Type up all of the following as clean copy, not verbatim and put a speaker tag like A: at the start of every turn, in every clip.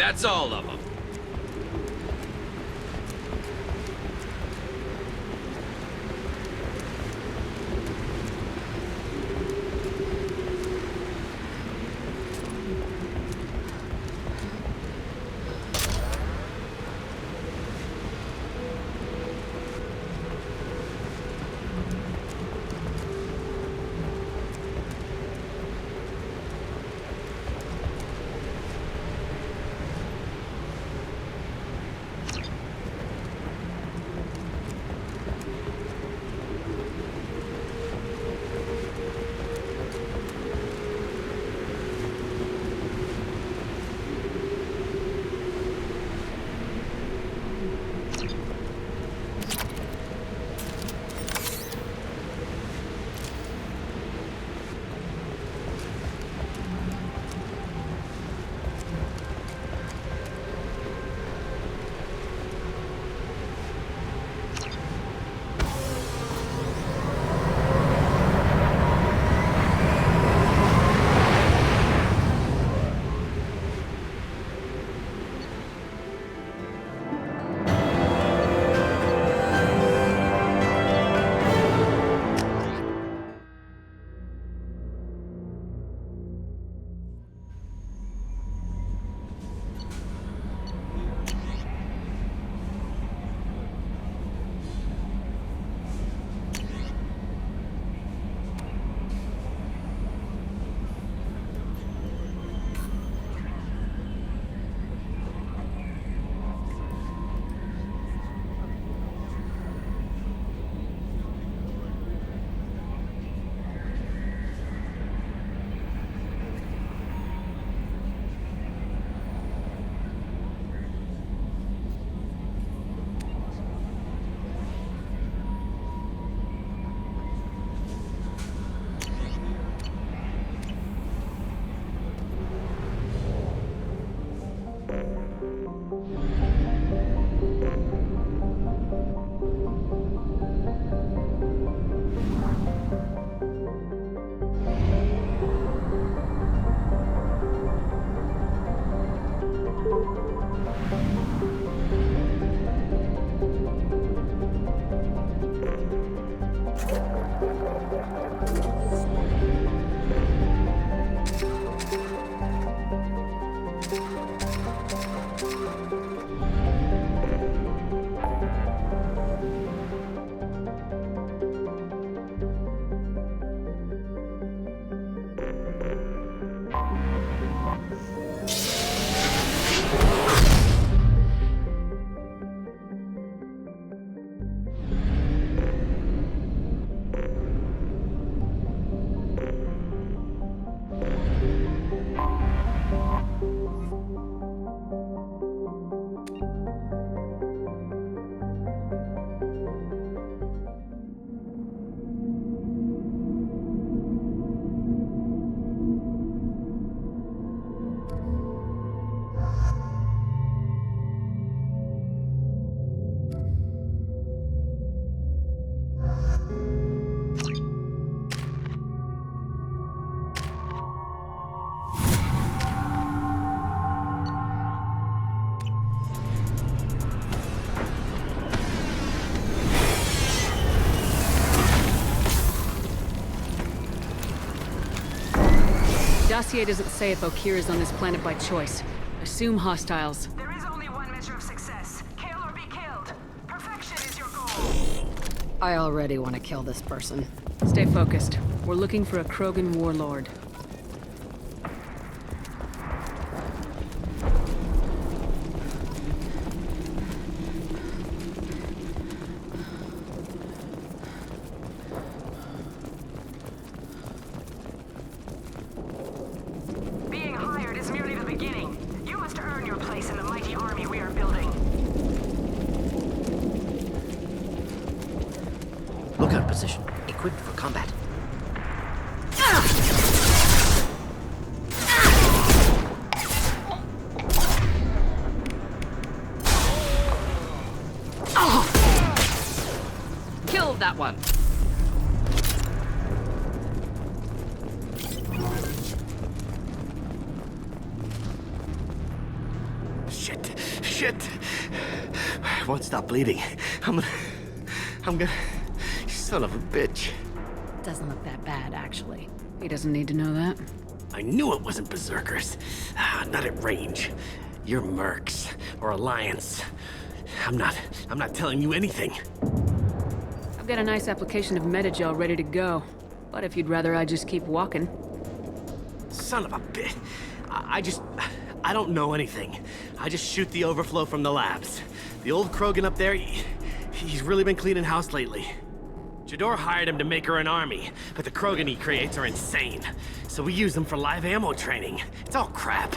A: That's all of them.
B: Dossier doesn't say if Okir is on this planet by choice. Assume hostiles.
C: There is only one measure of success. Kill or be killed. Perfection is your goal.
B: I already want to kill this person. Stay focused. We're looking for a Krogan warlord.
C: Being hired is merely the beginning. You must earn your place in the mighty army we are building.
D: Lookout position. Equipped for combat.
B: Kill that one!
D: Shit. Shit. I won't stop bleeding. I'm gonna... Son of a bitch.
B: Doesn't look that bad, actually. He doesn't need to know that.
D: I knew it wasn't berserkers. Not at range. You're mercs. Or Alliance. I'm not telling you anything.
B: I've got a nice application of Metagel ready to go. But if you'd rather I just keep walking...
D: Son of a bitch. I don't know anything. I just shoot the overflow from the labs. The old Krogan up there, he's really been cleaning house lately. Jador hired him to make her an army, but the Krogan he creates are insane. So we use them for live ammo training. It's all crap.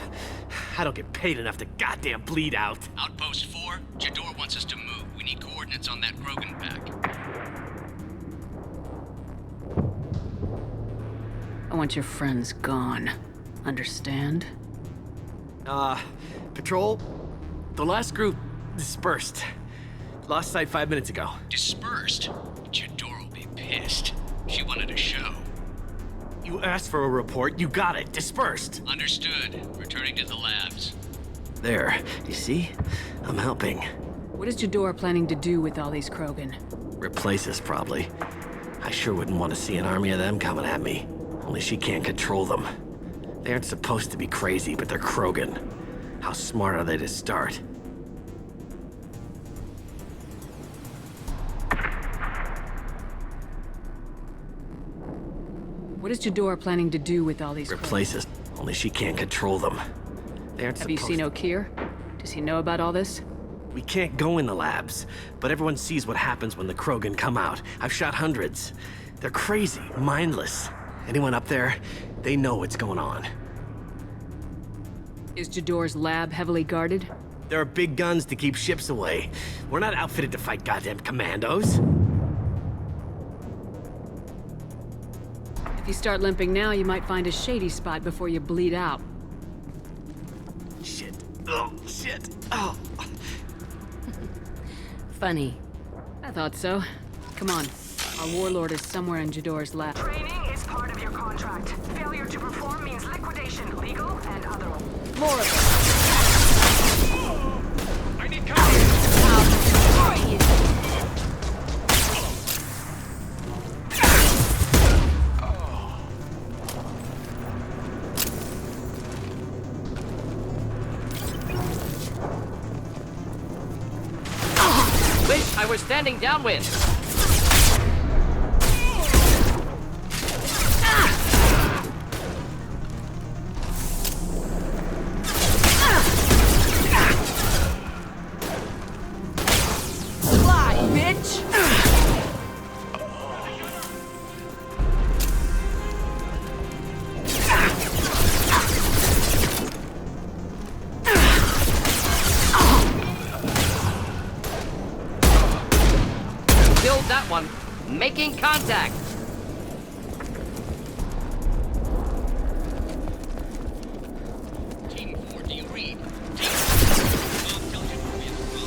D: I don't get paid enough to goddamn bleed out.
A: Outpost 4, Jador wants us to move. We need coordinates on that Krogan pack.
B: I want your friends gone. Understand?
D: Patrol? The last group dispersed. Lost sight 5 minutes ago.
A: Dispersed? Jador will be pissed. She wanted a show.
D: You asked for a report, you got it. Dispersed.
A: Understood. Returning to the labs.
D: There, you see? I'm helping.
B: What is Jador planning to do with all these Krogan?
D: Replace us, probably. I sure wouldn't want to see an army of them coming at me. Only she can't control them. They aren't supposed to be crazy, but they're Krogan. How smart are they to start?
B: What is Jador planning to do with all these Krogan?
D: Replace us. Only she can't control them. They aren't
B: Have you
D: supposed
B: seen
D: to...
B: Okir? Does he know about all this?
D: We can't go in the labs, but everyone sees what happens when the Krogan come out. I've shot hundreds. They're crazy, mindless. Anyone up there, they know what's going on.
B: Is Jador's lab heavily guarded?
D: There are big guns to keep ships away. We're not outfitted to fight goddamn commandos.
B: If you start limping now, you might find a shady spot before you bleed out.
D: Shit. Oh, shit. Oh.
B: Funny. I thought so. Come on. Our warlord is somewhere in Jador's lab.
C: Training is part of your contract. Failure to perform means liquidation, legal and otherwise.
B: More of it.
A: I need cover!
E: Wish I were standing downwind.
B: Fly, bitch!
E: Build that one. Making contact.
A: Team 4, do you read? Team 4, tell you where we are from.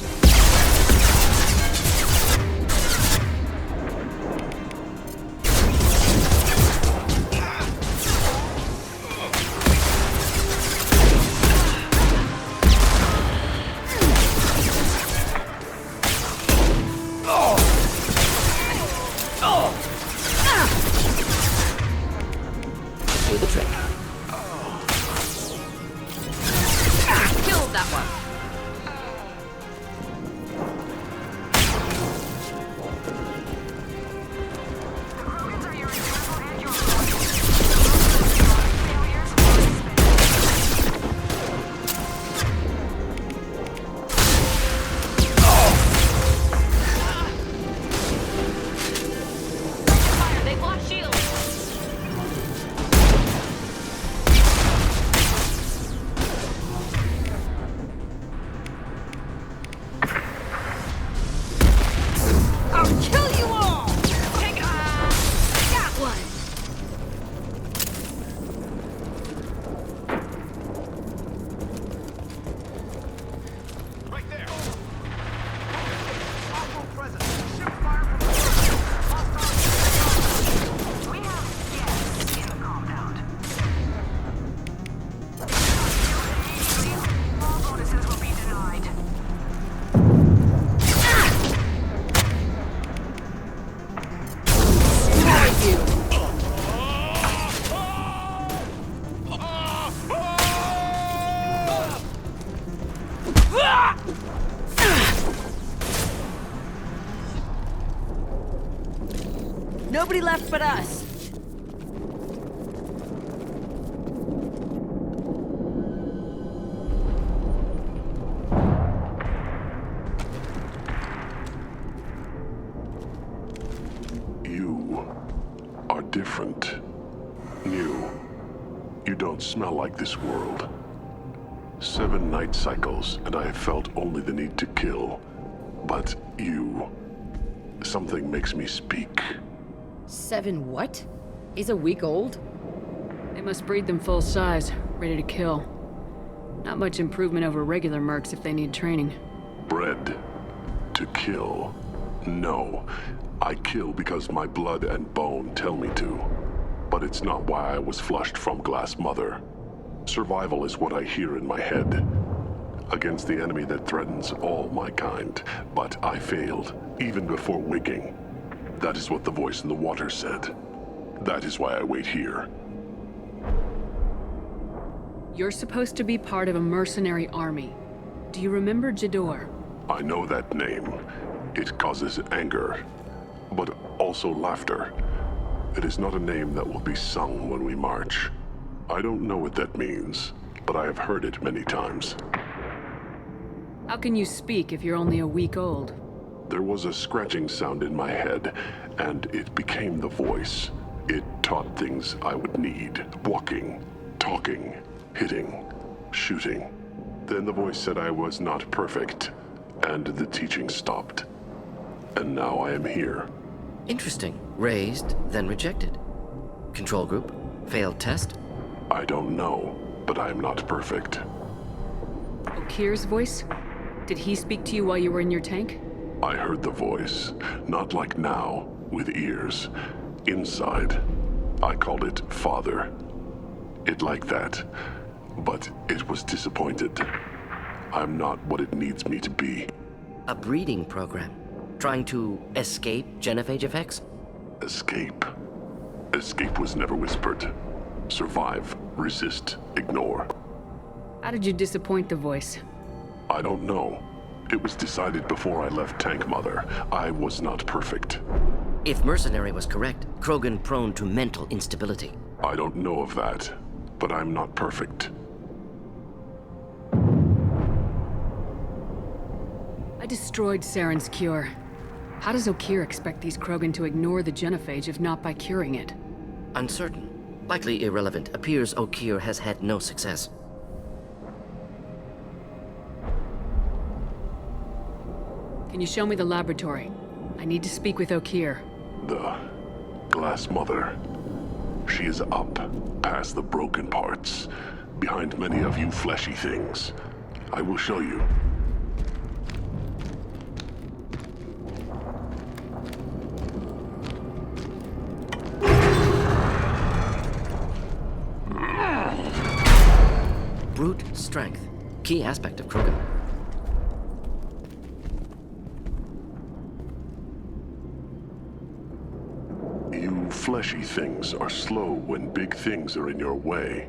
D: Do the trick.
E: Killed that one.
C: The Krogans are your example and your failures or
E: Fire, they lost shields.
F: Nobody left but us.
G: You are different. New. You don't smell like this world. 7 night cycles, and I have felt only the need to kill. But you... something makes me speak.
F: 7 what? He's a week old?
B: They must breed them full size, ready to kill. Not much improvement over regular mercs if they need training.
G: Bred to kill. No. I kill because my blood and bone tell me to. But it's not why I was flushed from Glass Mother. Survival is what I hear in my head. Against the enemy that threatens all my kind. But I failed, even before waking. That is what the voice in the water said. That is why I wait here.
B: You're supposed to be part of a mercenary army. Do you remember Jador?
G: I know that name. It causes anger, but also laughter. It is not a name that will be sung when we march. I don't know what that means, but I have heard it many times.
B: How can you speak if you're only a week old?
G: There was a scratching sound in my head, and it became the voice. It taught things I would need. Walking, talking, hitting, shooting. Then the voice said I was not perfect, and the teaching stopped. And now I am here.
E: Interesting. Raised, then rejected. Control group? Failed test?
G: I don't know, but I am not perfect.
B: Okir's voice? Did he speak to you while you were in your tank?
G: I heard the voice, not like now, with ears. Inside. I called it Father. It like that, but it was disappointed. I'm not what it needs me to be.
E: A breeding program? Trying to escape genophage effects?
G: Escape. Escape was never whispered. Survive, resist, ignore.
B: How did you disappoint the voice?
G: I don't know. It was decided before I left Tank Mother. I was not perfect.
E: If Mercenary was correct, Krogan prone to mental instability.
G: I don't know of that, but I'm not perfect.
B: I destroyed Saren's cure. How does Okir expect these Krogan to ignore the genophage if not by curing it?
E: Uncertain. Likely irrelevant. Appears Okir has had no success.
B: Can you show me the laboratory? I need to speak with Okir.
G: The Glass Mother. She is up, past the broken parts, behind many of you fleshy things. I will show you.
E: Brute strength. Key aspect of Krogan.
G: You fleshy things are slow when big things are in your way.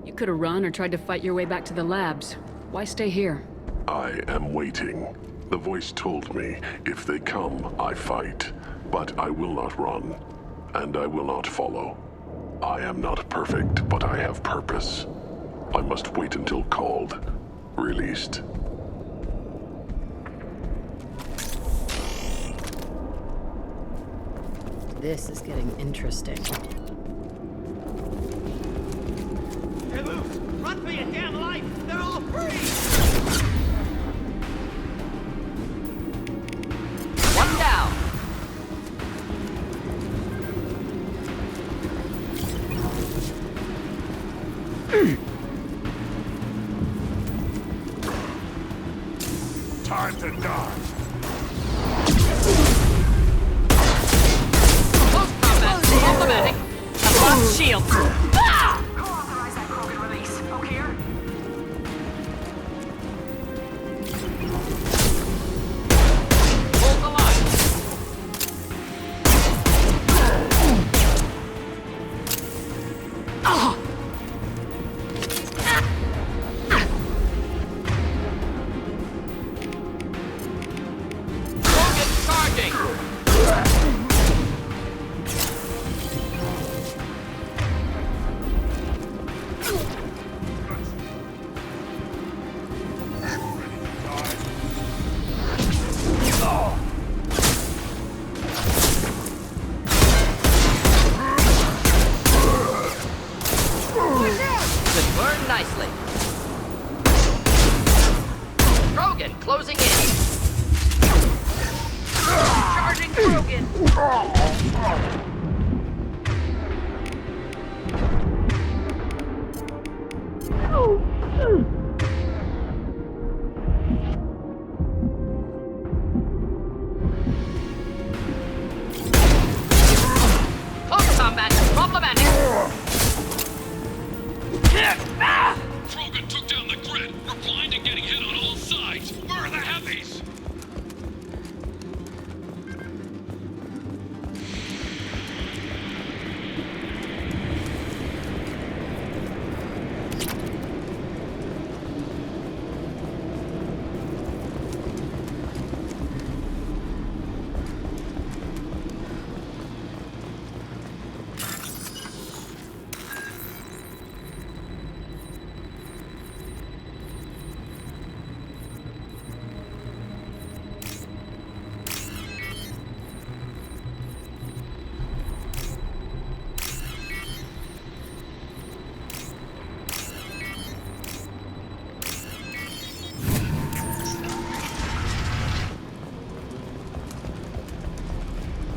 B: You could have run or tried to fight your way back to the labs. Why stay here?
G: I am waiting. The voice told me, if they come, I fight. But I will not run, and I will not follow. I am not perfect, but I have purpose. I must wait until called, released.
F: This is getting interesting.
D: Get loose! Run for your damn life! They're all free!
E: One down.
G: Time to die!
E: Close combat. Automatic. I've lost shield. Ah!
C: Who authorized that Krogan release? Okir?
E: Hold the line. Krogan charging.
F: and closing in. Charging Krogan. Close combat problematic.
A: Krogan took down the grid. We're blind and getting hit on all sides. Where are the heavies?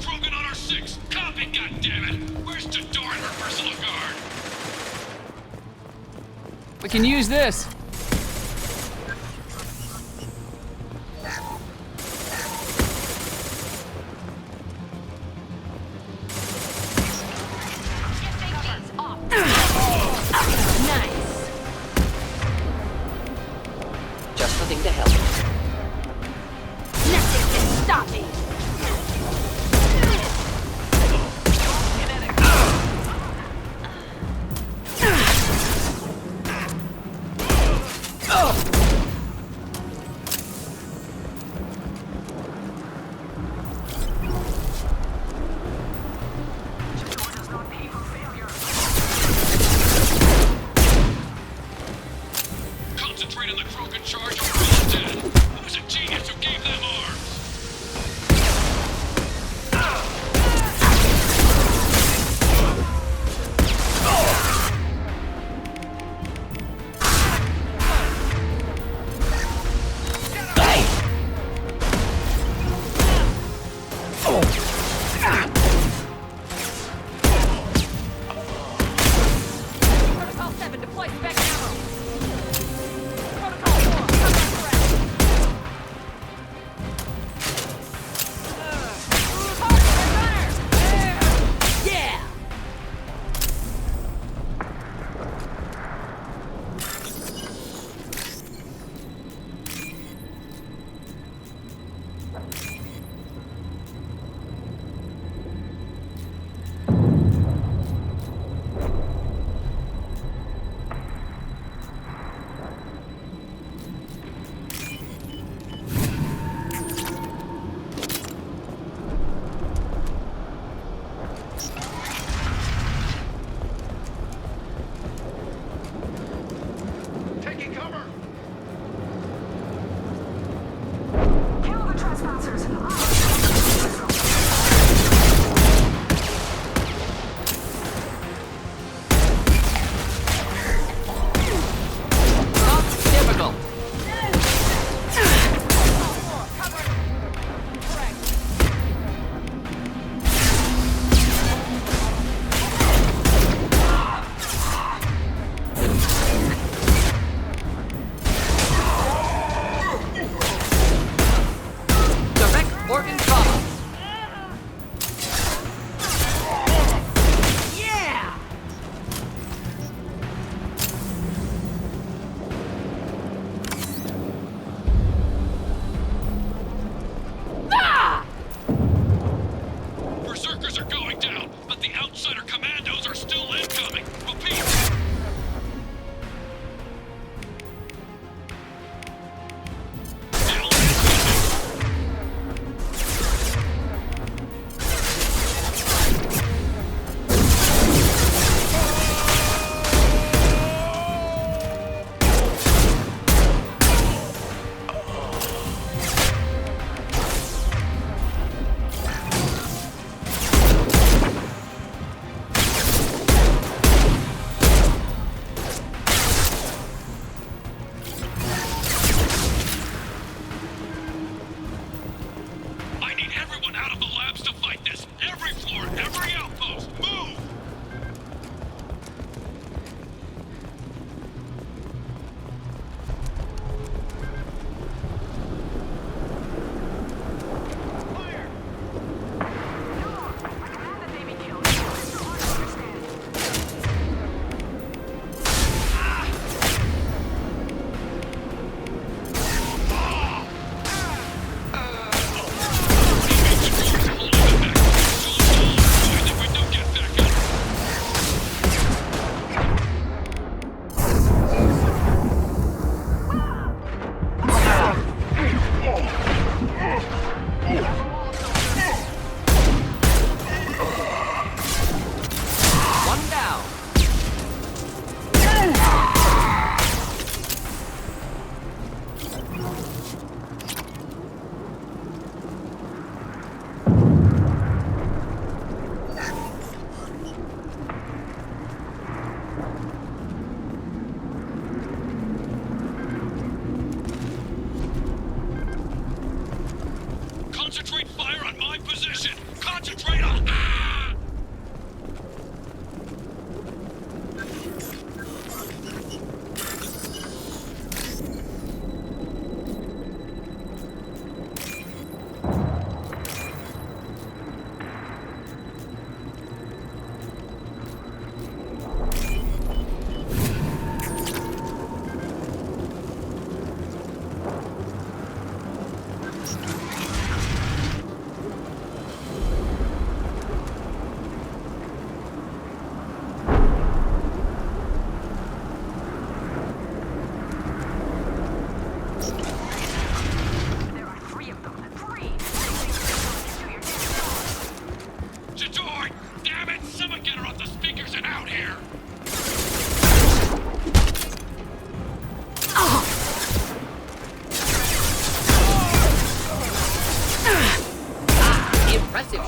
A: Krogan on our 6. Copy, goddammit. Where's Tador and her personal guard?
H: We can use this.
F: Nice.
E: Just the thing to help.
F: Nothing can stop me.
C: Does not pay for failure.
A: Concentrate on the Krogan charge or we're all dead. Who's a genius who gave them arms?
C: Protocol 7, deploy spec ammo. Protocol 4, combat threat.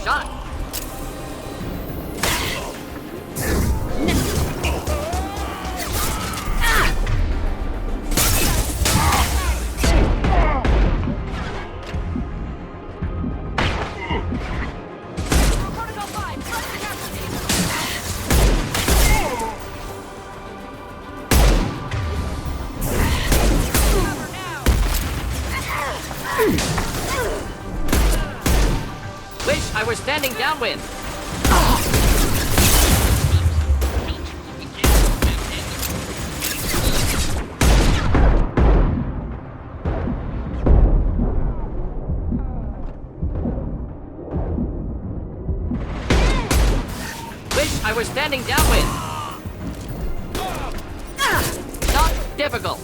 E: shot. Wish I were standing downwind. Wish I were standing downwind. Not difficult.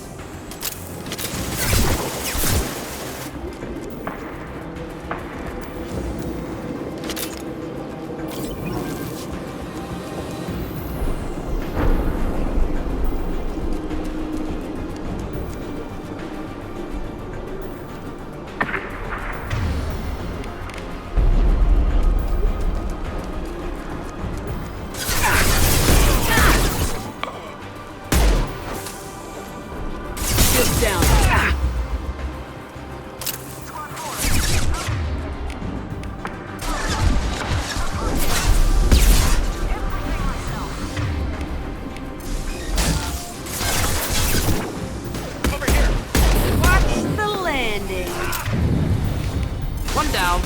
E: One down.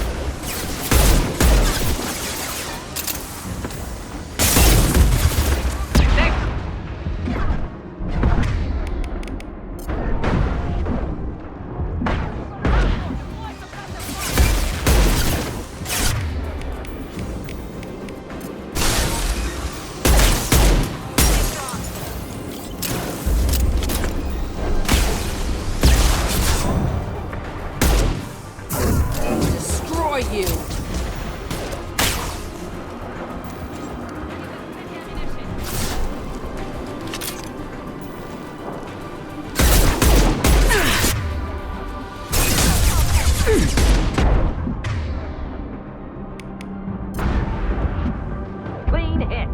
F: You.
C: Clean hit.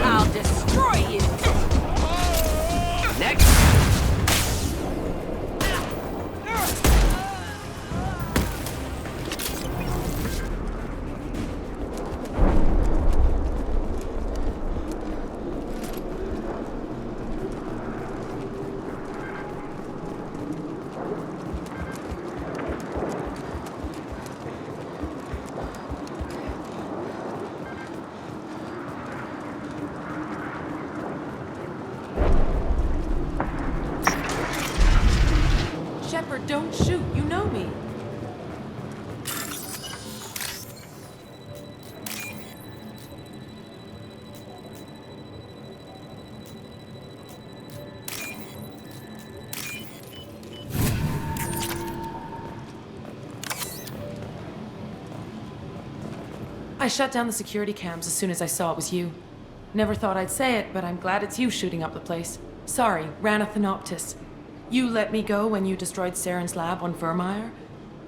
F: I'll destroy you.
E: Next.
I: Shepard, don't shoot. You know me. I shut down the security cams as soon as I saw it was you. Never thought I'd say it, but I'm glad it's you shooting up the place. Sorry, ran a Thanoptis. You let me go when you destroyed Saren's lab on Vermeer.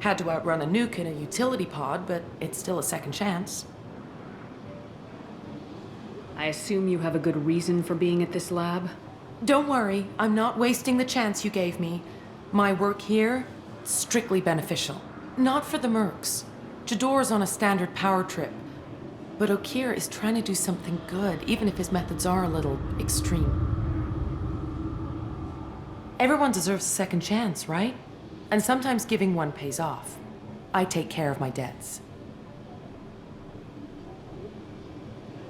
I: Had to outrun a nuke in a utility pod, but it's still a second chance.
B: I assume you have a good reason for being at this lab?
I: Don't worry, I'm not wasting the chance you gave me. My work here, strictly beneficial. Not for the mercs. Jador's on a standard power trip. But Okeer is trying to do something good, even if his methods are a little extreme. Everyone deserves a second chance, right? And sometimes giving one pays off. I take care of my debts.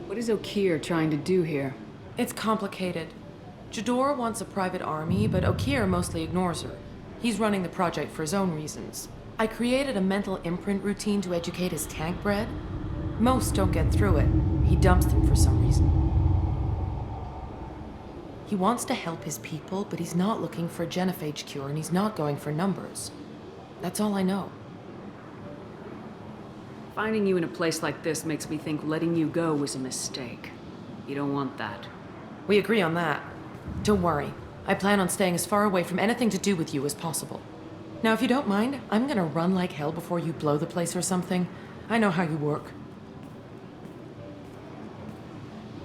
B: What is Okeer trying to do here?
I: It's complicated. Jador wants a private army, but Okeer mostly ignores her. He's running the project for his own reasons. I created a mental imprint routine to educate his tank bred. Most don't get through it. He dumps them for some reason. He wants to help his people, but he's not looking for a genophage cure, and he's not going for numbers. That's all I know.
B: Finding you in a place like this makes me think letting you go was a mistake. You don't want that.
I: We agree on that. Don't worry. I plan on staying as far away from anything to do with you as possible. Now, if you don't mind, I'm gonna run like hell before you blow the place or something. I know how you work.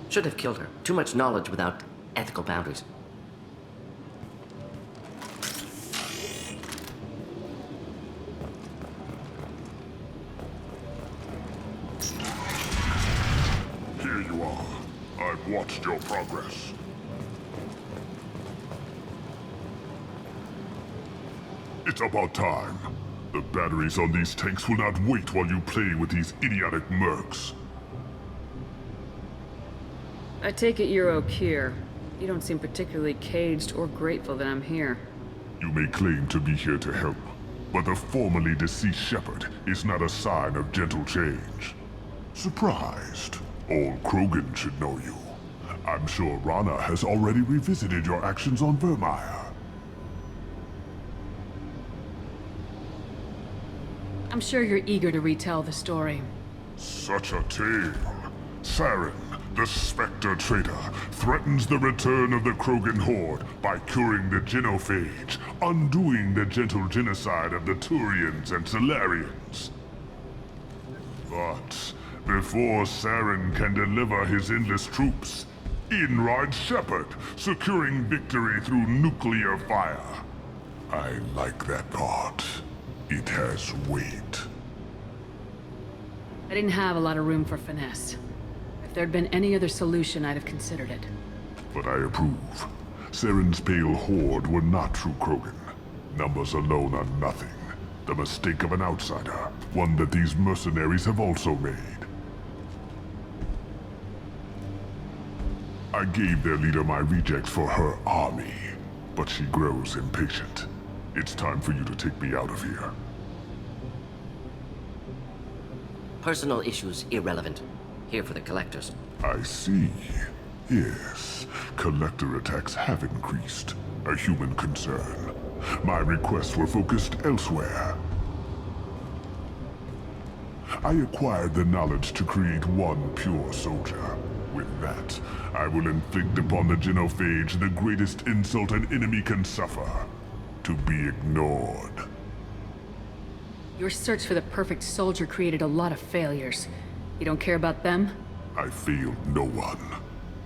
E: Should have killed her. Too much knowledge without ethical boundaries.
G: Here you are. I've watched your progress. It's about time. The batteries on these tanks will not wait while you play with these idiotic mercs.
B: I take it you're O'Keir. You don't seem particularly caged or grateful that I'm here.
G: You may claim to be here to help, but the formerly deceased shepherd is not a sign of gentle change. Surprised? All Krogan should know you. I'm sure Rana has already revisited your actions on Vermeer.
B: I'm sure you're eager to retell the story.
G: Such a tale. Saren, the Spectre traitor, threatens the return of the Krogan horde by curing the genophage, undoing the gentle genocide of the Turians and Solarians. But before Saren can deliver his endless troops, in rides Shepard, securing victory through nuclear fire. I like that part. It has weight.
B: I didn't have a lot of room for finesse. If there'd been any other solution, I'd have considered it.
G: But I approve. Saren's pale horde were not true Krogan. Numbers alone are nothing. The mistake of an outsider, one that these mercenaries have also made. I gave their leader my rejects for her army, but she grows impatient. It's time for you to take me out of here.
E: Personal issues irrelevant. Here for the collectors.
G: I see. Yes, collector attacks have increased. A human concern. My requests were focused elsewhere. I acquired the knowledge to create one pure soldier. With that, I will inflict upon the genophage the greatest insult an enemy can suffer. To be ignored.
B: Your search for the perfect soldier created a lot of failures. You don't care about them?
G: I failed no one.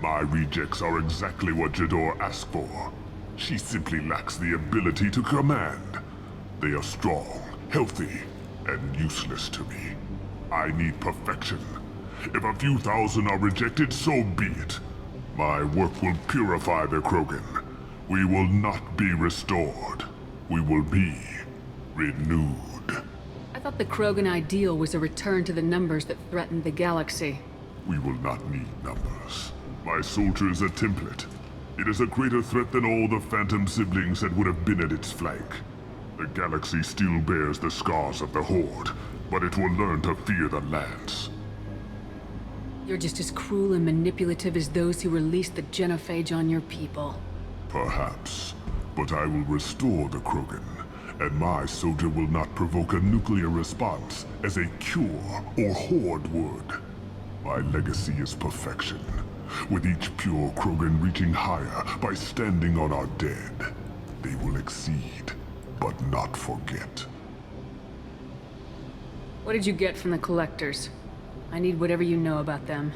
G: My rejects are exactly what Jador asked for. She simply lacks the ability to command. They are strong, healthy, and useless to me. I need perfection. If a few thousand are rejected, so be it. My work will purify the Krogan. We will not be restored. We will be renewed.
B: I thought the Krogan ideal was a return to the numbers that threatened the galaxy.
G: We will not need numbers. My soldier is a template. It is a greater threat than all the Phantom siblings that would have been at its flank. The galaxy still bears the scars of the Horde, but it will learn to fear the Lance.
B: You're just as cruel and manipulative as those who released the genophage on your people.
G: Perhaps. But I will restore the Krogan, and my soldier will not provoke a nuclear response as a cure or Horde would. My legacy is perfection, with each pure Krogan reaching higher by standing on our dead. They will exceed, but not forget.
B: What did you get from the collectors? I need whatever you know about them.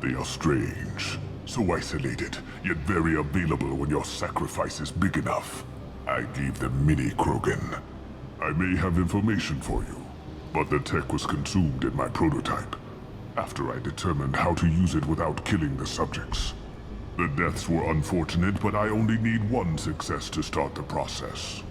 G: They are strange. So isolated, yet very available when your sacrifice is big enough. I gave them mini Krogan. I may have information for you, but the tech was consumed in my prototype, after I determined how to use it without killing the subjects. The deaths were unfortunate, but I only need one success to start the process.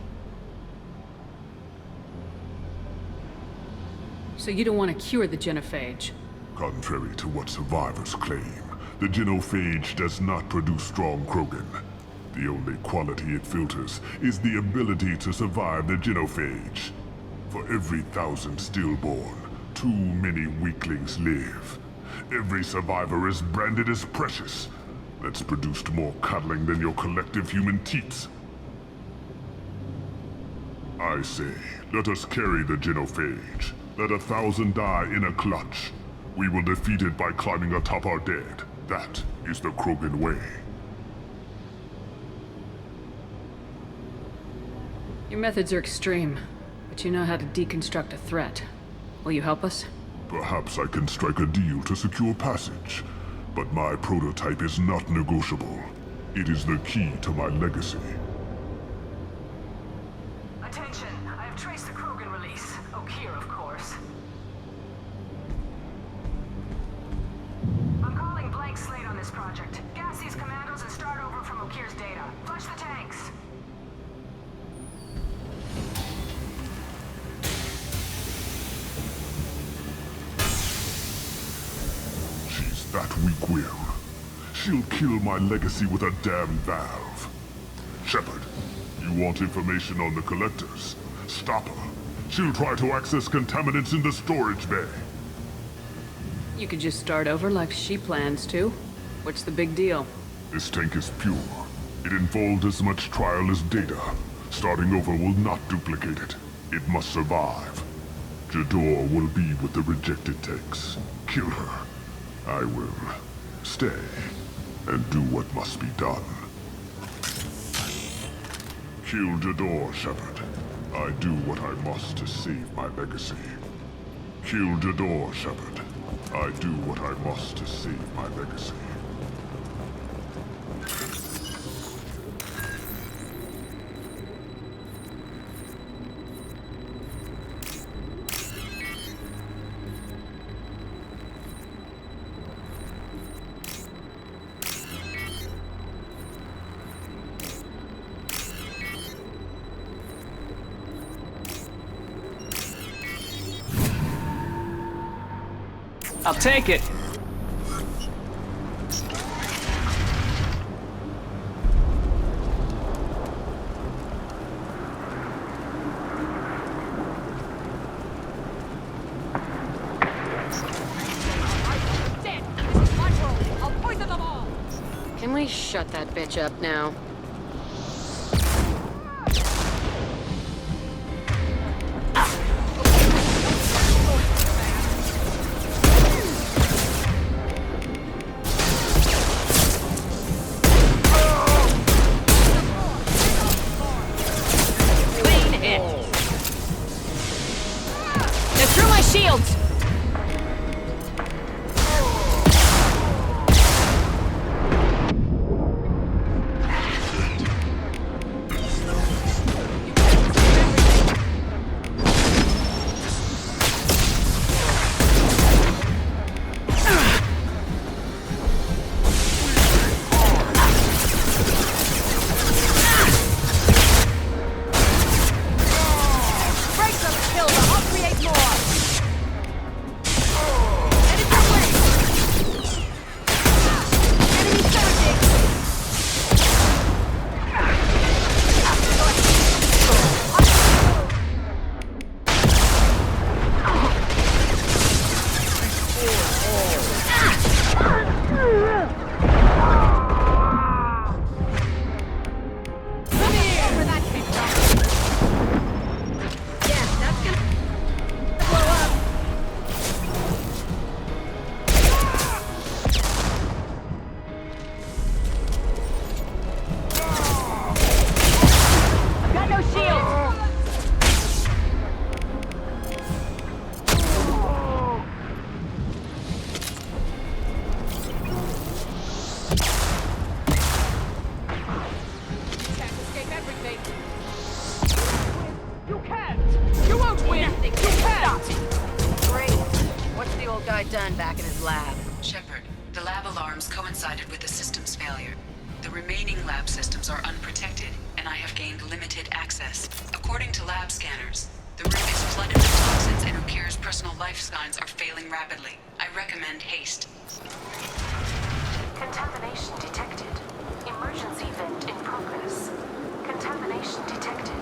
B: So you don't want to cure the genophage?
G: Contrary to what survivors claim, the genophage does not produce strong Krogan. The only quality it filters is the ability to survive the genophage. For every 1,000 stillborn, too many weaklings live. Every survivor is branded as precious. That's produced more cuddling than your collective human teats. I say, let us carry the genophage. Let 1,000 die in a clutch. We will defeat it by climbing atop our dead. That is the Krogan way.
B: Your methods are extreme, but you know how to deconstruct a threat. Will you help us?
G: Perhaps I can strike a deal to secure passage. But my prototype is not negotiable. It is the key to my legacy.
C: Attention, I have traced the Krogan release. Okeer, of course. I'm calling blank slate on this project. Gas these commandos and start over from Okeer's data. Flush the tanks.
G: She's that weak-willed. She'll kill my legacy with a damn valve. Shepard, you want information on the collectors? Stop her. She'll try to access contaminants in the storage bay.
B: You could just start over like she plans to. What's the big deal?
G: This tank is pure. It involved as much trial as data. Starting over will not duplicate it. It must survive. Jador will be with the rejected tanks. Kill her. I will stay and do what must be done. Kill Jador, Shepard. I do what I must to save my legacy. Kill Jador, Shepard. I do what I must to save my legacy.
H: I'll take it.
F: Can we shut that bitch up now?
B: Shields!
F: Done back in his lab.
J: Shepard, the lab alarms coincided with the system's failure. The remaining lab systems are unprotected, and I have gained limited access. According to lab scanners, the room is flooded with toxins and Okeer's personal life signs are failing rapidly. I recommend haste.
C: Contamination detected. Emergency vent in progress. Contamination detected.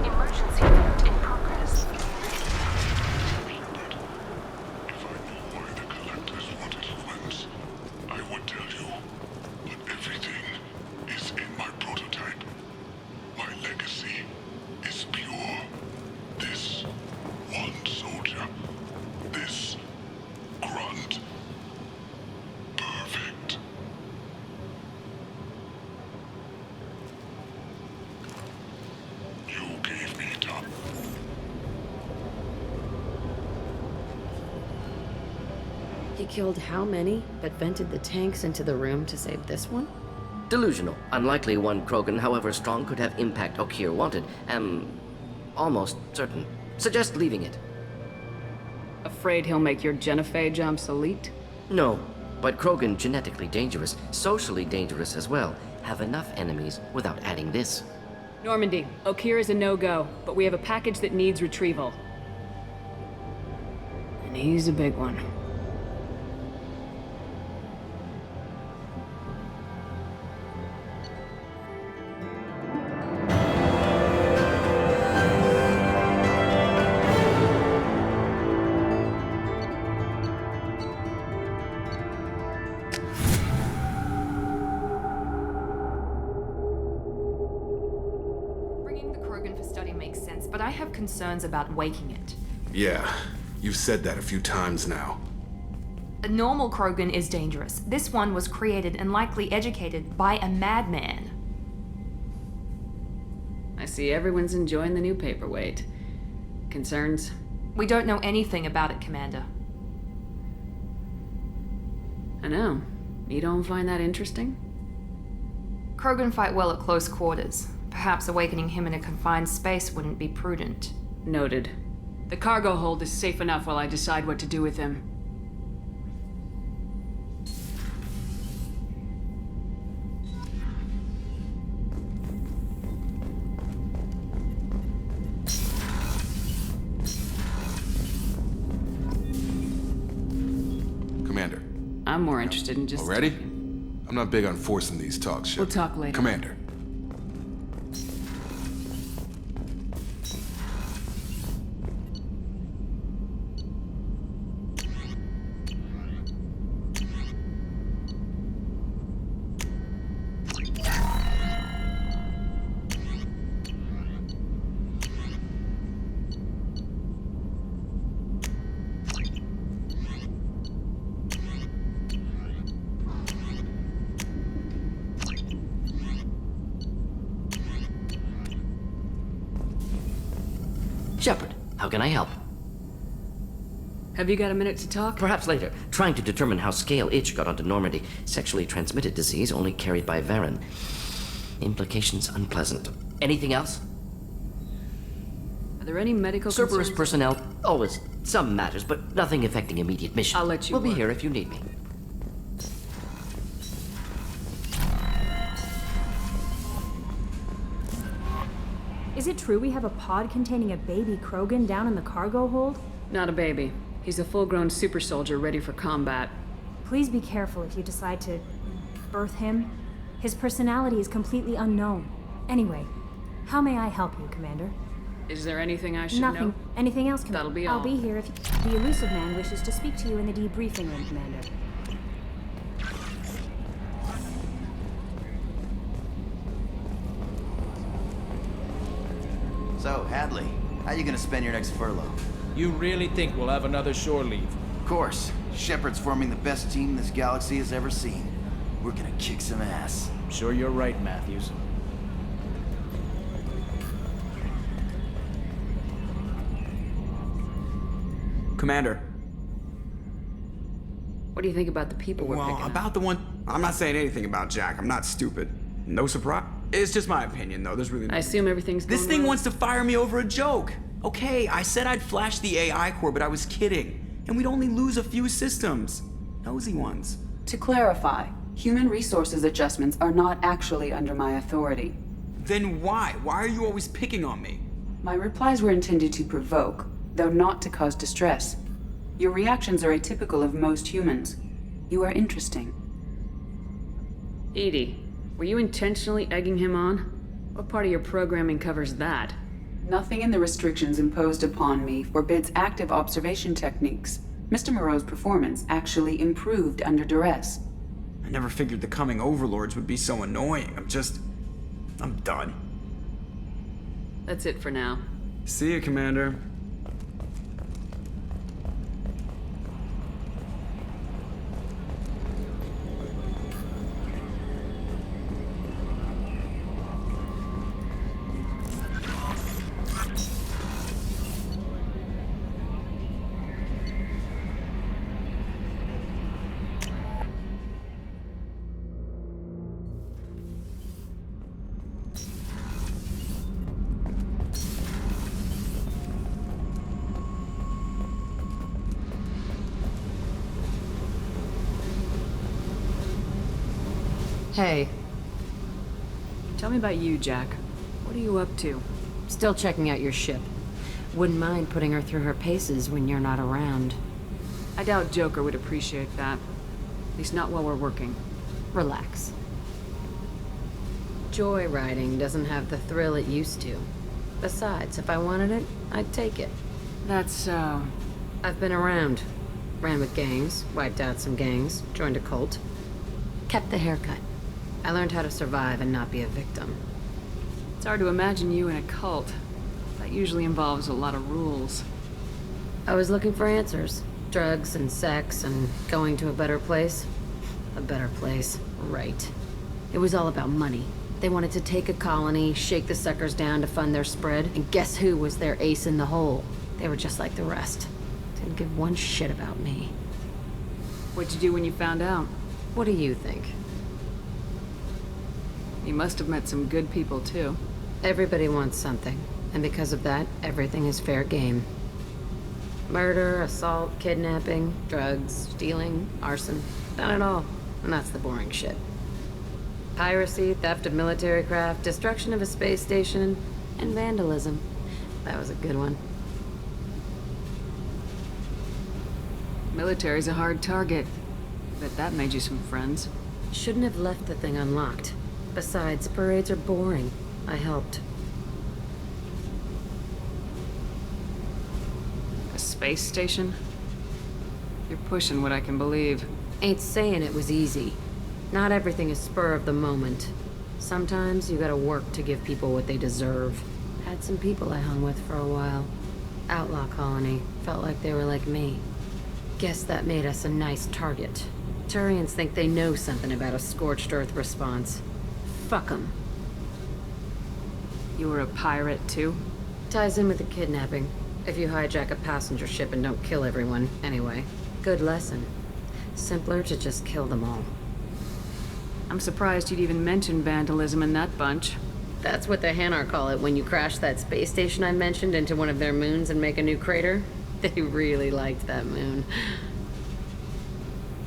C: Emergency vent in progress.
F: He killed how many, but vented the tanks into the room to save this one?
E: Delusional. Unlikely one Krogan, however strong, could have impact Okeer wanted. Almost certain. Suggest leaving it.
B: Afraid he'll make your genophage obsolete?
E: No, but Krogan, genetically dangerous, socially dangerous as well, have enough enemies without adding this.
B: Normandy, Okeer is a no-go, but we have a package that needs retrieval. And he's a big one.
K: But I have concerns about waking it.
L: Yeah, you've said that a few times now.
K: A normal Krogan is dangerous. This one was created and likely educated by a madman.
B: I see everyone's enjoying the new paperweight. Concerns?
K: We don't know anything about it, Commander.
B: I know. You don't find that interesting?
K: Krogan fight well at close quarters. Perhaps awakening him in a confined space wouldn't be prudent.
B: Noted. The cargo hold is safe enough while I decide what to do with him.
L: Commander.
B: I'm more interested in just...
L: Already? I'm not big on forcing these talks, Shepard.
B: We'll talk later.
L: Commander.
E: Shepard, how can I help?
B: Have you got a minute to talk?
E: Perhaps later. Trying to determine how scale itch got onto Normandy. Sexually transmitted disease only carried by Varen. Implications unpleasant. Anything else?
B: Are there any medical
E: Cerberus
B: concerns?
E: personnel, always. Some matters, but nothing affecting immediate mission.
B: I'll let you
E: We'll be
B: work.
E: here if you need me.
M: Is it true we have a pod containing a baby Krogan down in the cargo hold?
B: Not a baby. He's a full-grown super soldier ready for combat.
M: Please be careful if you decide to birth him. His personality is completely unknown. Anyway, how may I help you, Commander?
B: Is there anything I should
M: Nothing.
B: know?
M: Anything else, Commander?
B: That'll be all.
M: I'll be here if the elusive man wishes to speak to you in the debriefing room, Commander.
N: So, Hadley, how you gonna spend your next furlough?
O: You really think we'll have another shore leave?
N: Of course. Shepard's forming the best team this galaxy has ever seen. We're gonna kick some ass.
O: I'm sure you're right, Matthews.
P: Commander.
B: What do you think about the people we're picking up?
P: About the one... I'm not saying anything about Jack. I'm not stupid. No surprise. It's just my opinion, though. There's really...
B: I assume everything's going
P: This thing
B: well?
P: wants to fire me over a joke. Okay, I said I'd flash the AI core, but I was kidding. And we'd only lose a few systems. Nosy ones.
J: To clarify, human resources adjustments are not actually under my authority.
P: Then why? Why are you always picking on me?
J: My replies were intended to provoke, though not to cause distress. Your reactions are atypical of most humans. You are interesting.
B: Edie, were you intentionally egging him on? What part of your programming covers that?
J: Nothing in the restrictions imposed upon me forbids active observation techniques. Mr. Moreau's performance actually improved under duress.
P: I never figured the coming overlords would be so annoying. I'm done.
B: That's it for now.
P: See you, Commander.
F: Hey.
B: Tell me about you, Jack. What are you up to?
F: Still checking out your ship. Wouldn't mind putting her through her paces when you're not around.
B: I doubt Joker would appreciate that. At least not while we're working.
F: Relax. Joyriding doesn't have the thrill it used to. Besides, if I wanted it, I'd take it.
B: That's so...
F: I've been around. Ran with gangs, wiped out some gangs, joined a cult. Kept the haircut. I learned how to survive and not be a victim.
B: It's hard to imagine you in a cult. That usually involves a lot of rules.
F: I was looking for answers. Drugs and sex and going to a better place. A better place, right. It was all about money. They wanted to take a colony, shake the suckers down to fund their spread, and guess who was their ace in the hole? They were just like the rest. Didn't give one shit about me.
B: What'd you do when you found out?
F: What do you think?
B: You must have met some good people, too.
F: Everybody wants something, and because of that, everything is fair game. Murder, assault, kidnapping, drugs, stealing, arson. Done it all. And that's the boring shit. Piracy, theft of military craft, destruction of a space station, and vandalism. That was a good one.
B: Military's a hard target. Bet that made you some friends.
F: Shouldn't have left the thing unlocked. Besides, parades are boring. I helped.
B: A space station? You're pushing what I can believe.
F: Ain't saying it was easy. Not everything is spur of the moment. Sometimes you gotta work to give people what they deserve. Had some people I hung with for a while. Outlaw colony. Felt like they were like me. Guess that made us a nice target. Turians think they know something about a scorched earth response. Fuck 'em.
B: You were a pirate, too?
F: Ties in with the kidnapping. If you hijack a passenger ship and don't kill everyone, anyway. Good lesson. Simpler to just kill them all.
B: I'm surprised you'd even mention vandalism in that bunch.
F: That's what the Hanar call it when you crash that space station I mentioned into one of their moons and make a new crater. They really liked that moon.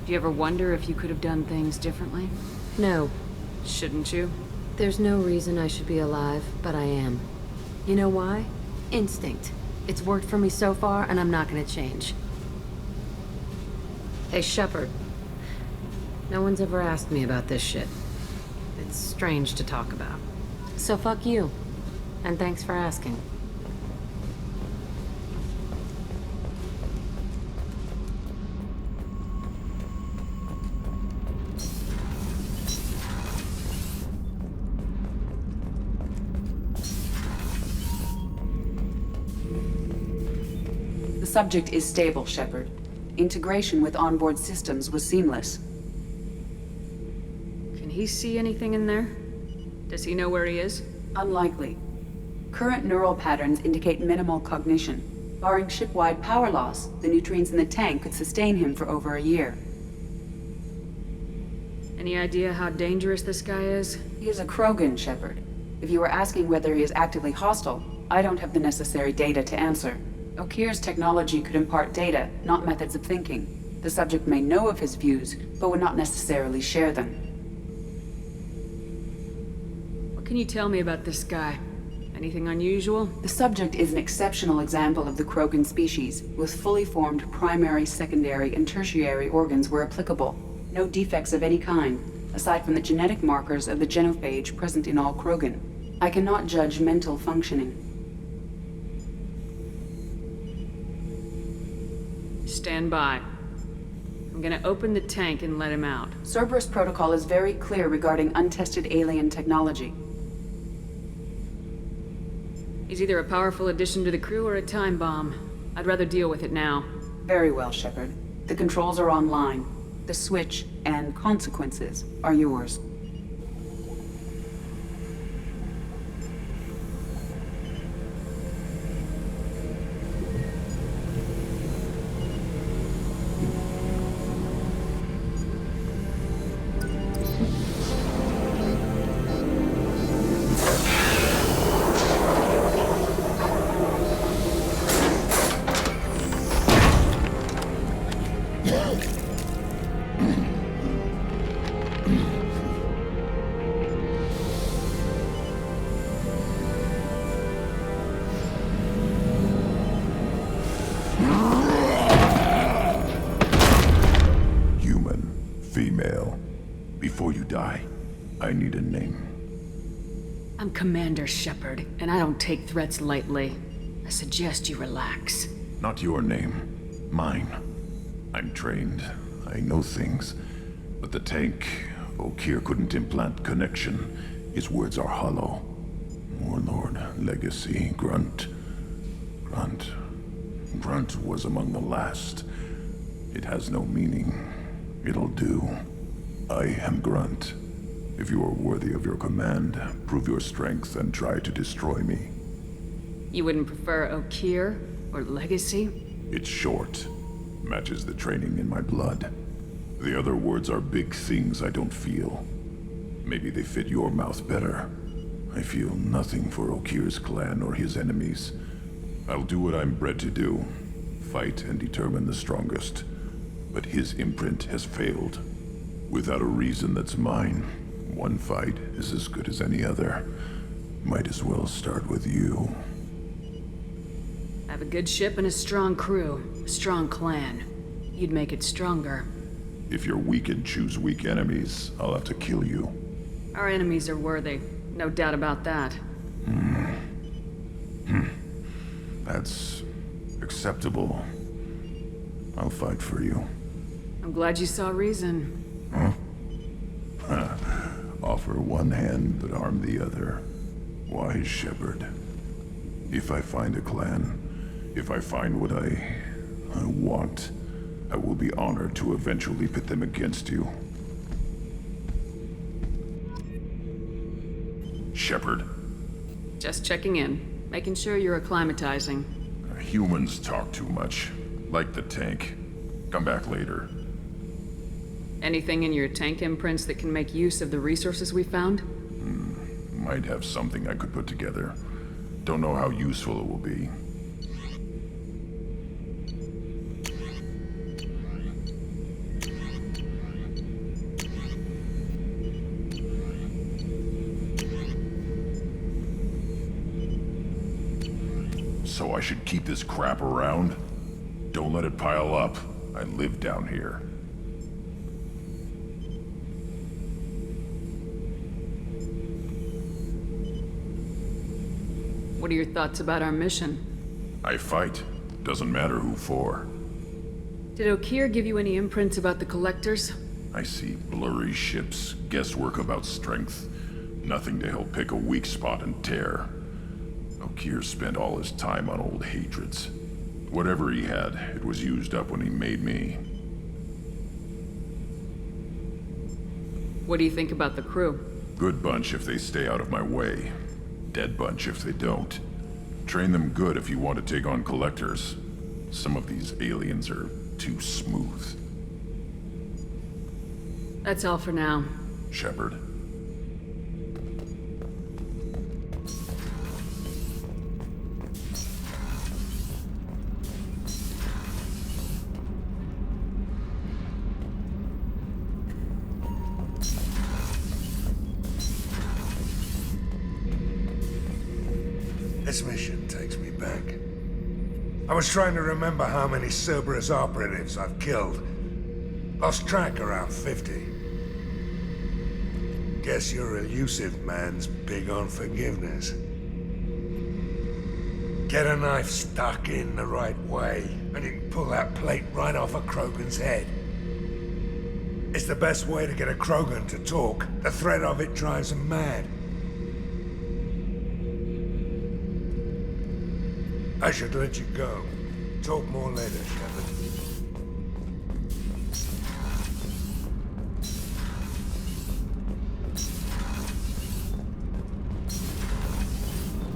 B: Do you ever wonder if you could have done things differently?
F: No.
B: Shouldn't you?
F: There's no reason I should be alive, but I am. You know why? Instinct. It's worked for me so far, and I'm not gonna change. Hey, Shepard. No one's ever asked me about this shit. It's strange to talk about. So fuck you. And thanks for asking.
J: The subject is stable, Shepard. Integration with onboard systems was seamless.
B: Can he see anything in there? Does he know where he is?
J: Unlikely. Current neural patterns indicate minimal cognition. Barring ship-wide power loss, the nutrients in the tank could sustain him for over a year.
B: Any idea how dangerous this guy is?
J: He is a Krogan, Shepard. If you were asking whether he is actively hostile, I don't have the necessary data to answer. Okir's technology could impart data, not methods of thinking. The subject may know of his views, but would not necessarily share them.
B: What can you tell me about this guy? Anything unusual?
J: The subject is an exceptional example of the Krogan species, with fully formed primary, secondary, and tertiary organs where applicable. No defects of any kind, aside from the genetic markers of the genophage present in all Krogan. I cannot judge mental functioning.
B: Stand by. I'm gonna open the tank and let him out.
J: Cerberus protocol is very clear regarding untested alien technology.
B: He's either a powerful addition to the crew or a time bomb. I'd rather deal with it now.
J: Very well, Shepard. The controls are online. The switch and consequences are yours.
G: Before you die, I need a name.
B: I'm Commander Shepard, and I don't take threats lightly. I suggest you relax.
G: Not your name. Mine. I'm trained. I know things. But the tank, Okeer couldn't implant connection. His words are hollow. Warlord, Legacy, Grunt. Grunt was among the last. It has no meaning. It'll do. I am Grunt. If you are worthy of your command, prove your strength and try to destroy me.
B: You wouldn't prefer Okeer or Legacy?
G: It's short. Matches the training in my blood. The other words are big things I don't feel. Maybe they fit your mouth better. I feel nothing for Okeer's clan or his enemies. I'll do what I'm bred to do. Fight and determine the strongest. But his imprint has failed. Without a reason that's mine, one fight is as good as any other. Might as well start with you.
B: Have a good ship and a strong crew. A strong clan. You'd make it stronger.
G: If you're weak and choose weak enemies, I'll have to kill you.
B: Our enemies are worthy. No doubt about that.
G: That's acceptable. I'll fight for you.
B: I'm glad you saw reason.
G: Offer one hand but harm the other. Wise Shepard. If I find a clan, if I find what I want, I will be honored to eventually pit them against you. Shepard.
B: Just checking in. Making sure you're acclimatizing.
G: Humans talk too much. Like the tank. Come back later.
B: Anything in your tank imprints that can make use of the resources we found?
G: Might have something I could put together. Don't know how useful it will be. So I should keep this crap around? Don't let it pile up. I live down here.
B: What are your thoughts about our mission?
G: I fight. Doesn't matter who for.
B: Did Okeer give you any imprints about the Collectors?
G: I see blurry ships, guesswork about strength. Nothing to help pick a weak spot and tear. Okeer spent all his time on old hatreds. Whatever he had, it was used up when he made me.
B: What do you think about the crew?
G: Good bunch if they stay out of my way. Dead bunch if they don't. Train them good if you want to take on Collectors. Some of these aliens are too smooth.
B: That's all for now.
G: Shepard.
Q: This mission takes me back. I was trying to remember how many Cerberus operatives I've killed. Lost track around 50. Guess your elusive man's big on forgiveness. Get a knife stuck in the right way, and you can pull that plate right off a Krogan's head. It's the best way to get a Krogan to talk. The threat of it drives him mad. I should let you go. Talk more later, Shepard.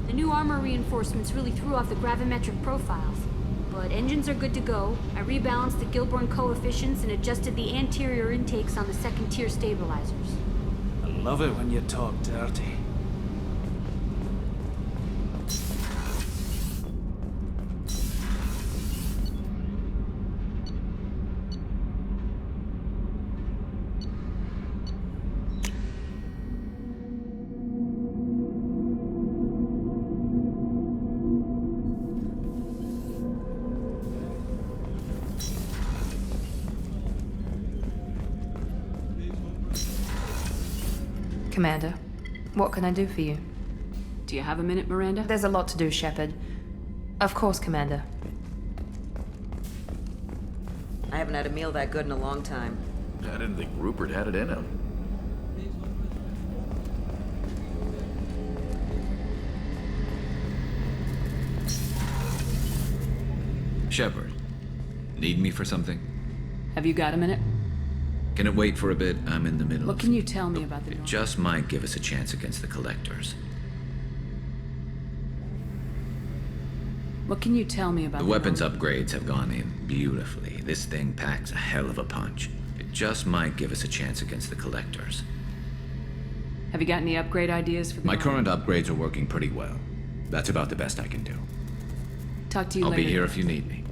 R: The new armor reinforcements really threw off the gravimetric profiles. But engines are good to go. I rebalanced the Gilborn coefficients and adjusted the anterior intakes on the second-tier stabilizers.
O: I love it when you talk dirty.
K: Commander, what can I do for you?
B: Do you have a minute, Miranda?
K: There's a lot to do, Shepard. Of course, Commander.
S: I haven't had a meal that good in a long time.
T: I didn't think Rupert had it in him.
U: Shepard, need me for something?
B: Have you got a minute?
U: Can it wait for a bit? I'm in the middle
B: What
U: of...
B: can you tell me about the...
U: It just might give us a chance against the Collectors.
B: What can you tell me about
U: The weapons upgrades have gone in beautifully. This thing packs a hell of a punch. It just might give us a chance against the Collectors.
B: Have you got any upgrade ideas for the...
U: My current upgrades are working pretty well. That's about the best I can do.
B: Talk to you
U: I'll
B: later.
U: be here if you need me.